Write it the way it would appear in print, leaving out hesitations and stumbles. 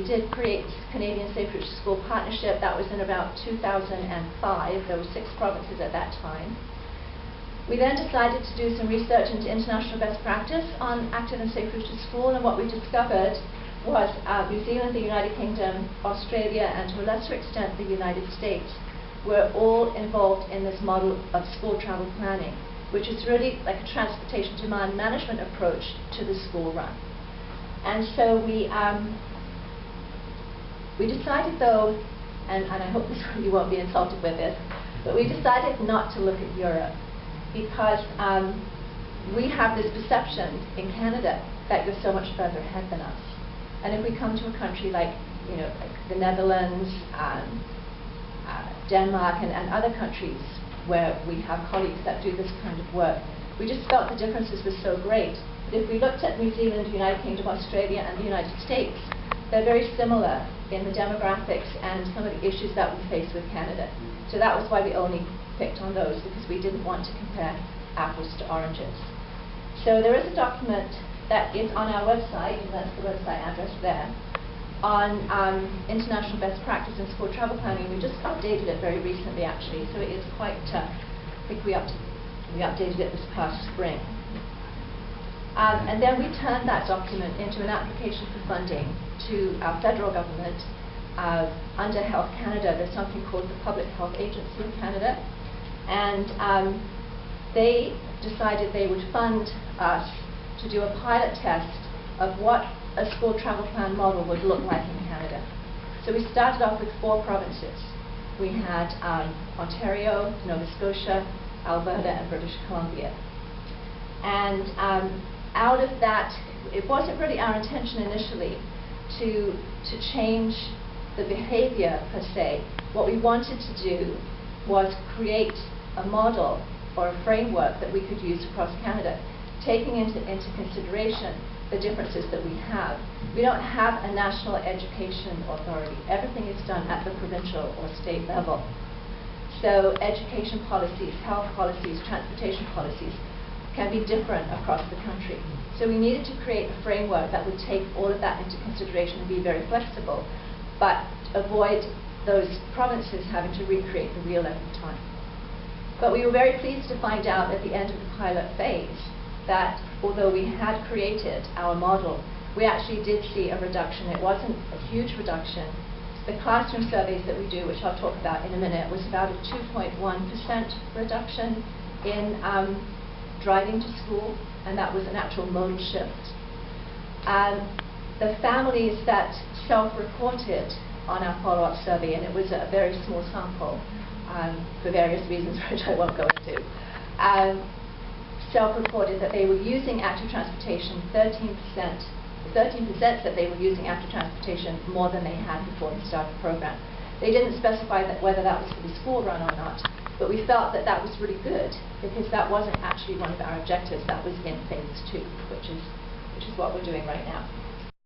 we did create Canadian Safe Routes to School Partnership. That was in about 2005. There were 6 provinces at that time. We then decided to do some research into international best practice on active and safe routes to school, and what we discovered was New Zealand, the United Kingdom, Australia, and to a lesser extent the United States were all involved in this model of school travel planning, which is really like a transportation demand management approach to the school run. And so we decided though, and I hope you won't be insulted with this, but we decided not to look at Europe, because we have this perception in Canada that you're so much further ahead than us. And if we come to a country like, like the Netherlands, Denmark, and other countries where we have colleagues that do this kind of work, we just felt the differences were so great. But if we looked at New Zealand, United Kingdom, Australia, and the United States, they're very similar in the demographics and some of the issues that we face with Canada. So that was why we only picked on those, because we didn't want to compare apples to oranges. So there is a document that is on our website, and that's the website address there, on international best practice in school travel planning. We just updated it very recently, actually, so it is quite, I think we updated it this past spring. And then we turned that document into an application for funding to our federal government. Under Health Canada, there's something called the Public Health Agency of Canada, and they decided they would fund us to do a pilot test of what a school travel plan model would look like in Canada. So we started off with 4 provinces. We had Ontario, Nova Scotia, Alberta, and British Columbia. And out of that, it wasn't really our intention initially to change the behavior per se. What we wanted to do was create a model or a framework that we could use across Canada, taking into consideration the differences that we have. We don't have a national education authority. Everything is done at the provincial or state level. So education policies, health policies, transportation policies can be different across the country. So we needed to create a framework that would take all of that into consideration and be very flexible, but avoid those provinces having to recreate the wheel every time. But we were very pleased to find out at the end of the pilot phase that although we had created our model, we actually did see a reduction. It wasn't a huge reduction. The classroom surveys that we do, which I'll talk about in a minute, was about a 2.1% reduction in driving to school, and that was an actual modal shift. The families that self-reported on our follow-up survey, and it was a very small sample for various reasons which I won't go into, self-reported that they were using active transportation 13% that they were using active transportation more than they had before the start of the program. They didn't specify that whether that was for the school run or not, but we felt that that was really good because that wasn't actually one of our objectives. That was in phase 2, which is what we're doing right now.